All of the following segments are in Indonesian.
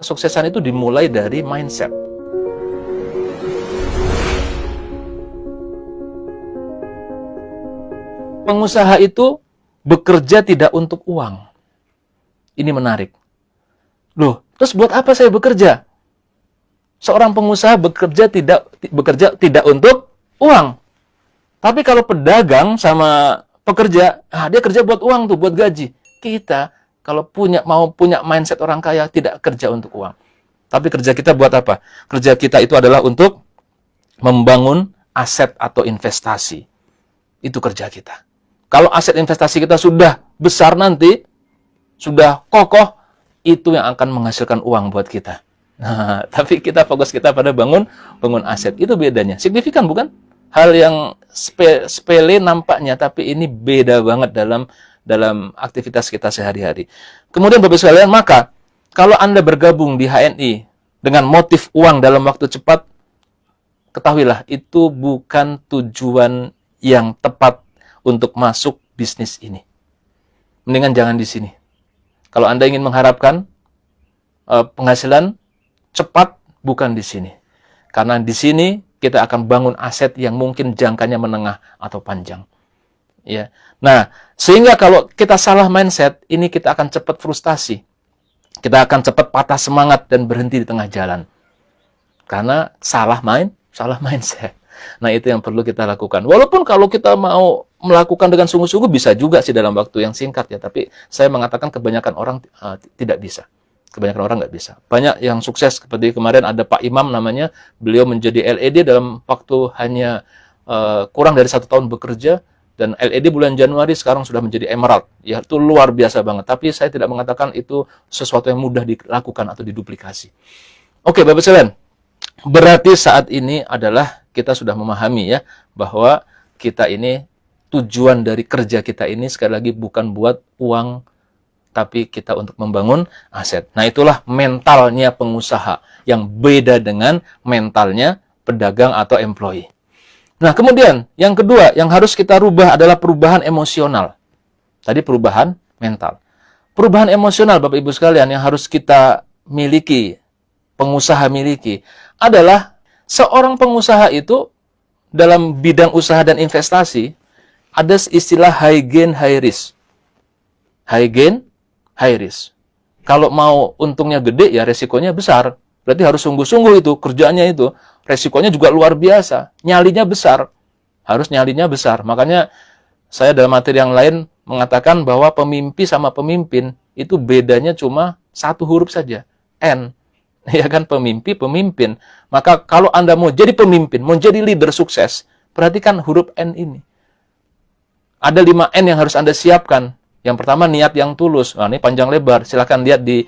kesuksesan itu dimulai dari mindset. Pengusaha itu bekerja tidak untuk uang. Ini menarik. Loh, terus buat apa saya bekerja? Seorang pengusaha bekerja tidak untuk uang. Tapi kalau pedagang sama pekerja, dia kerja buat uang tuh, buat gaji. Kita kalau mau punya mindset orang kaya, tidak kerja untuk uang. Tapi kerja kita buat apa? Kerja kita itu adalah untuk membangun aset atau investasi. Itu kerja kita. Kalau aset investasi kita sudah besar nanti, sudah kokoh, itu yang akan menghasilkan uang buat kita. Nah, tapi kita fokus kita pada bangun aset. Itu bedanya. Signifikan bukan? Hal yang sepele nampaknya, tapi ini beda banget dalam aktivitas kita sehari-hari. Kemudian Bapak sekalian, maka kalau Anda bergabung di HNI dengan motif uang dalam waktu cepat, ketahuilah itu bukan tujuan yang tepat untuk masuk bisnis ini. Mendingan jangan di sini. Kalau Anda ingin mengharapkan penghasilan cepat, bukan di sini. Karena di sini kita akan bangun aset yang mungkin jangkanya menengah atau panjang. Ya. Nah, sehingga kalau kita salah mindset, ini kita akan cepat frustasi. Kita akan cepat patah semangat dan berhenti di tengah jalan. Karena salah mindset. Nah, itu yang perlu kita lakukan. Walaupun kalau kita mau melakukan dengan sungguh-sungguh bisa juga sih dalam waktu yang singkat ya. Tapi saya mengatakan kebanyakan orang tidak bisa. Kebanyakan orang nggak bisa. Banyak yang sukses seperti kemarin ada Pak Imam namanya. Beliau menjadi LED dalam waktu hanya kurang dari 1 tahun bekerja. Dan LED bulan Januari sekarang sudah menjadi Emerald. Ya, itu luar biasa banget. Tapi saya tidak mengatakan itu sesuatu yang mudah dilakukan atau diduplikasi. Oke, Bapak sekalian. Berarti saat ini adalah kita sudah memahami ya bahwa kita ini tujuan dari kerja kita ini sekali lagi bukan buat uang, tapi kita untuk membangun aset. Nah, itulah mentalnya pengusaha yang beda dengan mentalnya pedagang atau employee. Nah, kemudian yang kedua yang harus kita rubah adalah perubahan emosional. Tadi perubahan mental. Perubahan emosional Bapak Ibu sekalian yang harus kita miliki, pengusaha miliki, adalah seorang pengusaha itu dalam bidang usaha dan investasi ada istilah high gain, high risk. High gain, high risk. Kalau mau untungnya gede, ya resikonya besar. Berarti harus sungguh-sungguh itu, kerjaannya itu. Resikonya juga luar biasa. Nyalinya besar. Harus nyalinya besar. Makanya saya dalam materi yang lain mengatakan bahwa pemimpi sama pemimpin itu bedanya cuma 1 huruf saja. N. Ya kan, pemimpi, pemimpin. Maka kalau Anda mau jadi pemimpin, mau jadi leader sukses, perhatikan huruf N ini. Ada 5 N yang harus Anda siapkan. Yang pertama, niat yang tulus. Nah, ini panjang lebar. Silahkan lihat di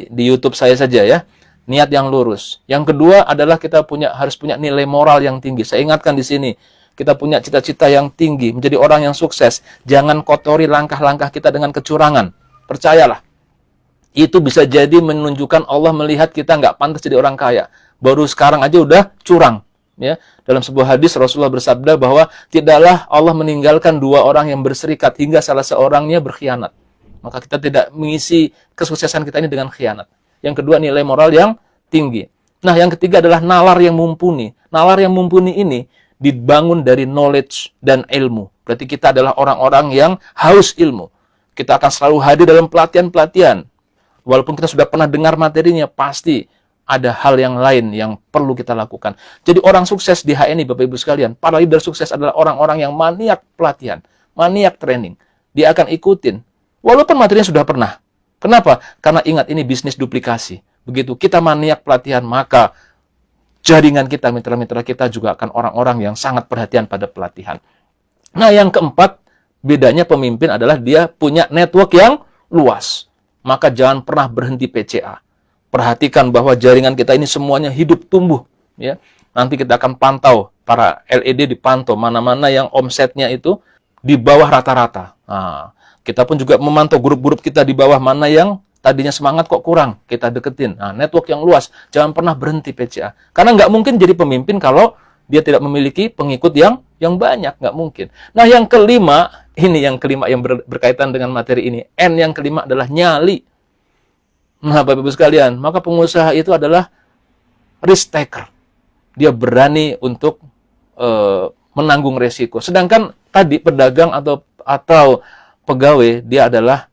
YouTube saya saja ya. Niat yang lurus. Yang kedua adalah kita harus punya nilai moral yang tinggi. Saya ingatkan di sini, kita punya cita-cita yang tinggi, menjadi orang yang sukses. Jangan kotori langkah-langkah kita dengan kecurangan. Percayalah. Itu bisa jadi menunjukkan Allah melihat kita nggak pantas jadi orang kaya. Baru sekarang aja udah curang. Ya, dalam sebuah hadis Rasulullah bersabda bahwa tidaklah Allah meninggalkan 2 orang yang berserikat hingga salah seorangnya berkhianat. Maka kita tidak mengisi kesuksesan kita ini dengan khianat. Yang kedua, nilai moral yang tinggi. Nah, yang ketiga adalah nalar yang mumpuni. Nalar yang mumpuni ini dibangun dari knowledge dan ilmu. Berarti kita adalah orang-orang yang haus ilmu. Kita akan selalu hadir dalam pelatihan-pelatihan. Walaupun kita sudah pernah dengar materinya, pasti ada hal yang lain yang perlu kita lakukan. Jadi orang sukses di HNI, Bapak Ibu sekalian, para leader sukses adalah orang-orang yang maniak pelatihan, maniak training. Dia akan ikutin, walaupun materinya sudah pernah. Kenapa? Karena ingat, ini bisnis duplikasi. Begitu kita maniak pelatihan, maka jaringan kita, mitra-mitra kita juga akan orang-orang yang sangat perhatian pada pelatihan. Nah, yang keempat, bedanya pemimpin adalah dia punya network yang luas. Maka jangan pernah berhenti PCA. Perhatikan bahwa jaringan kita ini semuanya hidup tumbuh. Ya. Nanti kita akan pantau, para LED dipantau, mana-mana yang omsetnya itu di bawah rata-rata. Nah, kita pun juga memantau grup-grup kita di bawah, mana yang tadinya semangat kok kurang, kita deketin. Nah, network yang luas, jangan pernah berhenti PCA. Karena nggak mungkin jadi pemimpin kalau dia tidak memiliki pengikut yang banyak, nggak mungkin. Nah, yang kelima, ini yang kelima yang berkaitan dengan materi ini. N yang kelima adalah nyali. Nah, Bapak Ibu sekalian, maka pengusaha itu adalah risk taker. Dia berani untuk menanggung resiko. Sedangkan tadi pedagang atau pegawai, dia adalah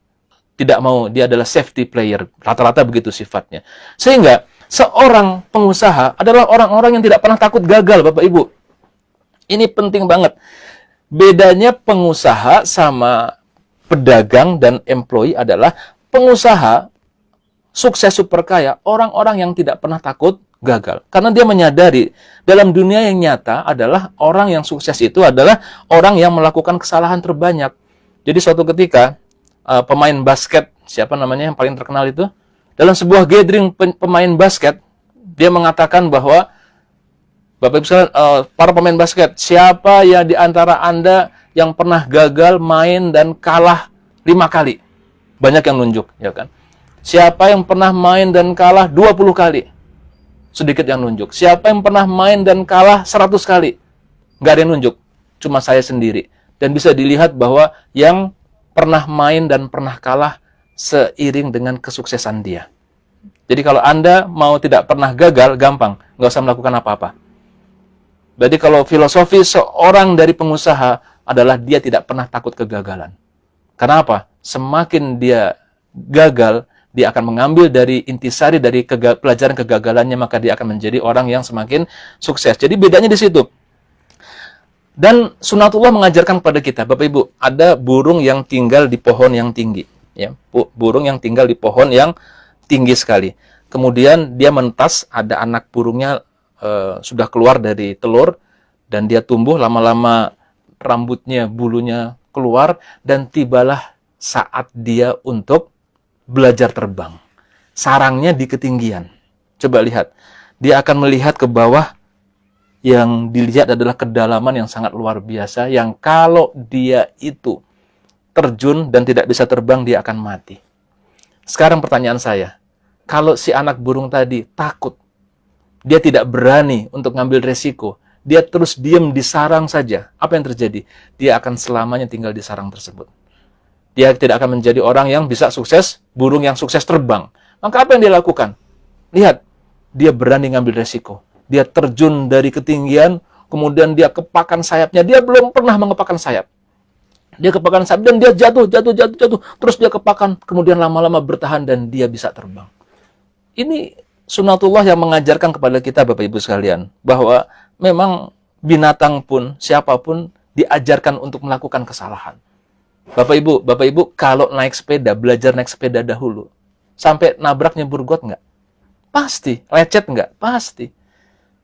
tidak mau, dia adalah safety player. Rata-rata begitu sifatnya. Sehingga seorang pengusaha adalah orang-orang yang tidak pernah takut gagal, Bapak Ibu. Ini penting banget. Bedanya pengusaha sama pedagang dan employee adalah pengusaha sukses super kaya, orang-orang yang tidak pernah takut gagal. Karena dia menyadari dalam dunia yang nyata adalah orang yang sukses itu adalah orang yang melakukan kesalahan terbanyak. Jadi suatu ketika pemain basket, siapa namanya yang paling terkenal itu? Dalam sebuah gathering pemain basket, dia mengatakan bahwa Bapak Ibu sekalian, para pemain basket, siapa ya di antara Anda yang pernah gagal main dan kalah 5 kali? Banyak yang nunjuk, ya kan? Siapa yang pernah main dan kalah 20 kali? Sedikit yang nunjuk. Siapa yang pernah main dan kalah 100 kali? Nggak ada yang nunjuk. Cuma saya sendiri. Dan bisa dilihat bahwa yang pernah main dan pernah kalah seiring dengan kesuksesan dia. Jadi kalau Anda mau tidak pernah gagal, gampang. Nggak usah melakukan apa-apa. Jadi kalau filosofi seorang dari pengusaha adalah dia tidak pernah takut kegagalan. Kenapa? Semakin dia gagal, dia akan mengambil dari intisari dari pelajaran kegagalannya, maka dia akan menjadi orang yang semakin sukses. Jadi bedanya di situ. Dan sunatullah mengajarkan kepada kita, Bapak Ibu, ada burung yang tinggal di pohon yang tinggi. Ya, burung yang tinggal di pohon yang tinggi sekali. Kemudian dia mentas, ada anak burungnya sudah keluar dari telur, dan dia tumbuh, lama-lama rambutnya, bulunya keluar, dan tibalah saat dia untuk belajar terbang. Sarangnya di ketinggian. Coba lihat. Dia akan melihat ke bawah, yang dilihat adalah kedalaman yang sangat luar biasa, yang kalau dia itu terjun dan tidak bisa terbang, dia akan mati. Sekarang pertanyaan saya, kalau si anak burung tadi takut, dia tidak berani untuk ngambil resiko, dia terus diam di sarang saja, apa yang terjadi? Dia akan selamanya tinggal di sarang tersebut. Dia tidak akan menjadi orang yang bisa sukses, burung yang sukses terbang. Maka apa yang dia lakukan? Lihat, dia berani ngambil resiko. Dia terjun dari ketinggian, kemudian dia kepakan sayapnya. Dia belum pernah mengepakkan sayap. Dia kepakan sayap dan dia jatuh. Terus dia kepakan, kemudian lama-lama bertahan dan dia bisa terbang. Ini sunatullah yang mengajarkan kepada kita, Bapak Ibu sekalian, bahwa memang binatang pun, siapapun diajarkan untuk melakukan kesalahan. Bapak Ibu, kalau naik sepeda, belajar naik sepeda dahulu. Sampai nabrak nyebur got nggak? Pasti. Lecet nggak? Pasti.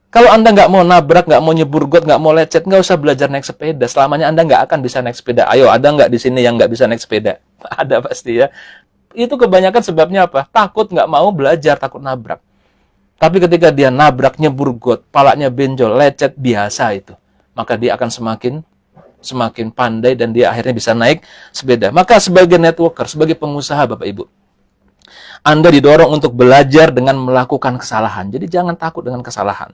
Kalau Anda nggak mau nabrak, nggak mau nyebur got, nggak mau lecet, nggak usah belajar naik sepeda. Selamanya Anda nggak akan bisa naik sepeda. Ayo, ada nggak di sini yang nggak bisa naik sepeda? Ada pasti ya. Itu kebanyakan sebabnya apa? Takut, nggak mau belajar, takut nabrak. Tapi ketika dia nabrak, nyebur got, palanya benjol, lecet, biasa itu. Maka dia akan semakin pandai dan dia akhirnya bisa naik sepeda. Maka sebagai networker, sebagai pengusaha, Bapak Ibu, Anda didorong untuk belajar dengan melakukan kesalahan. Jadi jangan takut dengan kesalahan.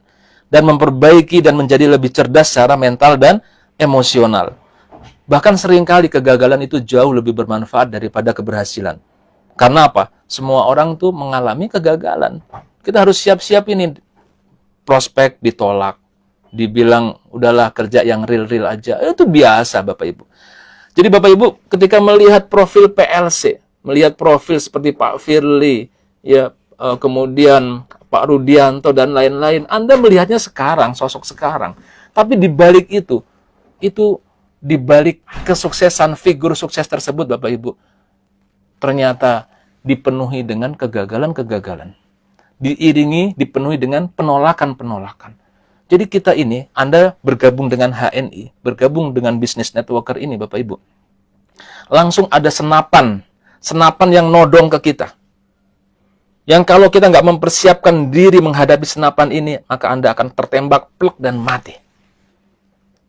Dan memperbaiki dan menjadi lebih cerdas secara mental dan emosional. Bahkan seringkali kegagalan itu jauh lebih bermanfaat daripada keberhasilan. Karena apa? Semua orang tuh mengalami kegagalan. Kita harus siap-siap ini. Prospek ditolak. Dibilang, udahlah kerja yang real-real aja. Itu biasa, Bapak Ibu. Jadi Bapak Ibu, ketika melihat profil PLC, melihat profil seperti Pak Firly, ya, kemudian Pak Rudianto dan lain-lain, Anda melihatnya sekarang, sosok sekarang. Tapi di balik itu di balik kesuksesan figur sukses tersebut, Bapak Ibu, ternyata dipenuhi dengan kegagalan-kegagalan. Dipenuhi dengan penolakan-penolakan. Jadi kita ini, Anda bergabung dengan HNI, bergabung dengan bisnis networker ini, Bapak Ibu. Langsung ada senapan yang nodong ke kita. Yang kalau kita nggak mempersiapkan diri menghadapi senapan ini, maka Anda akan tertembak, plek, dan mati.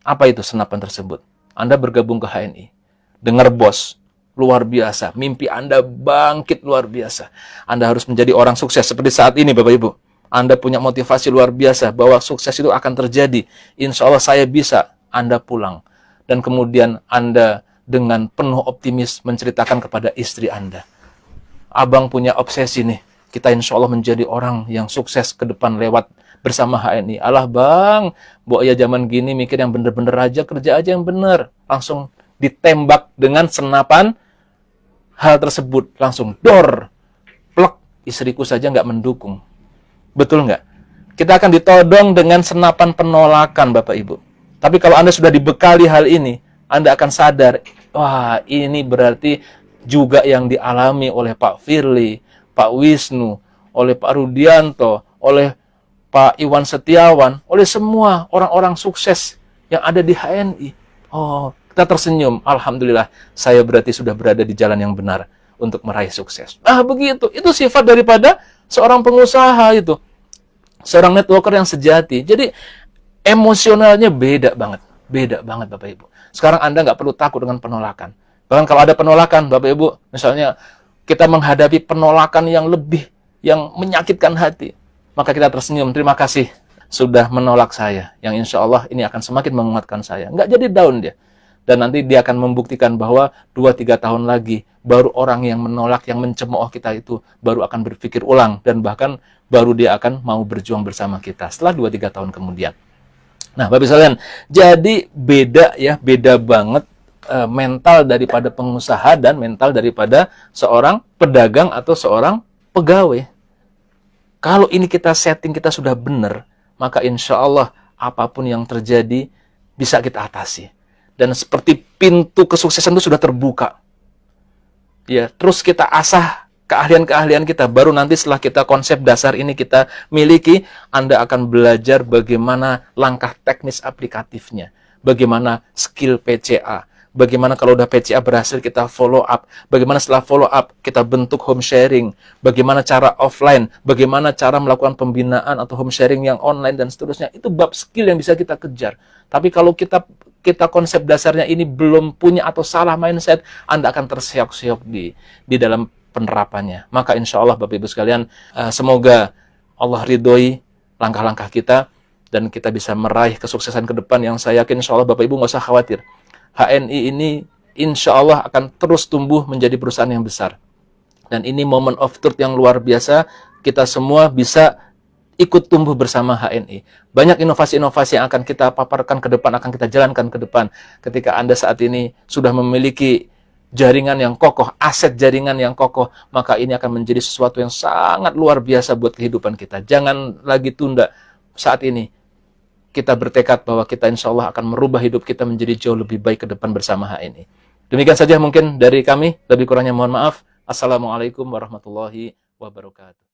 Apa itu senapan tersebut? Anda bergabung ke HNI. Dengar bos, luar biasa. Mimpi Anda bangkit luar biasa. Anda harus menjadi orang sukses seperti saat ini, Bapak Ibu. Anda punya motivasi luar biasa bahwa sukses itu akan terjadi. Insya Allah saya bisa. Anda pulang. Dan kemudian Anda dengan penuh optimis menceritakan kepada istri Anda. Abang punya obsesi nih. kita insya Allah menjadi orang yang sukses ke depan lewat bersama HNI. Alah bang, Mbok ya zaman gini mikir yang bener-bener aja, kerja aja yang bener. Langsung ditembak dengan senapan hal tersebut. Langsung dor, plek, istriku saja nggak mendukung. Betul nggak? Kita akan ditodong dengan senapan penolakan Bapak Ibu. Tapi kalau Anda sudah dibekali hal ini, Anda akan sadar, wah ini berarti juga yang dialami oleh Pak Firly, Pak Wisnu, oleh Pak Rudianto, oleh Pak Iwan Setiawan, oleh semua orang-orang sukses yang ada di HNI. Oh, kita tersenyum. Alhamdulillah, saya berarti sudah berada di jalan yang benar untuk meraih sukses. Ah, begitu. Itu sifat daripada seorang pengusaha itu. Seorang networker yang sejati. Jadi, emosionalnya beda banget. Beda banget, Bapak Ibu. Sekarang Anda nggak perlu takut dengan penolakan. Bahkan kalau ada penolakan, Bapak Ibu, misalnya kita menghadapi penolakan yang lebih, yang menyakitkan hati, maka kita tersenyum, terima kasih sudah menolak saya, yang insya Allah ini akan semakin menguatkan saya. Nggak jadi down dia. Dan nanti dia akan membuktikan bahwa 2-3 tahun lagi, baru orang yang menolak, yang mencemooh kita itu, baru akan berpikir ulang, dan bahkan baru dia akan mau berjuang bersama kita, setelah 2-3 tahun kemudian. Nah, Bapak sekalian, jadi beda ya, beda banget mental daripada pengusaha dan mental daripada seorang pedagang atau seorang pegawai. Kalau ini kita setting, kita sudah benar, maka insya Allah apapun yang terjadi bisa kita atasi. Dan seperti pintu kesuksesan itu sudah terbuka. Ya, terus kita asah keahlian-keahlian kita. Baru nanti setelah kita konsep dasar ini kita miliki, Anda akan belajar bagaimana langkah teknis aplikatifnya. Bagaimana skill PCA. Bagaimana kalau udah PCA berhasil kita follow up. Bagaimana setelah follow up kita bentuk home sharing. Bagaimana cara offline. Bagaimana cara melakukan pembinaan atau home sharing yang online dan seterusnya. Itu bab skill yang bisa kita kejar. Tapi kalau kita konsep dasarnya ini belum punya atau salah mindset, Anda akan terseok-seok di dalam penerapannya. Maka insya Allah Bapak Ibu sekalian, semoga Allah ridhoi langkah-langkah kita dan kita bisa meraih kesuksesan ke depan yang saya yakin insya Allah Bapak Ibu nggak usah khawatir. HNI ini insya Allah akan terus tumbuh menjadi perusahaan yang besar. Dan ini moment of truth yang luar biasa. Kita semua bisa ikut tumbuh bersama HNI. Banyak inovasi-inovasi yang akan kita paparkan ke depan, akan kita jalankan ke depan. Ketika Anda saat ini sudah memiliki jaringan yang kokoh, aset jaringan yang kokoh, maka ini akan menjadi sesuatu yang sangat luar biasa buat kehidupan kita. Jangan lagi tunda saat ini. Kita bertekad bahwa kita insya Allah akan merubah hidup kita menjadi jauh lebih baik ke depan bersama HNI. Demikian saja mungkin dari kami. Lebih kurangnya mohon maaf. Assalamualaikum warahmatullahi wabarakatuh.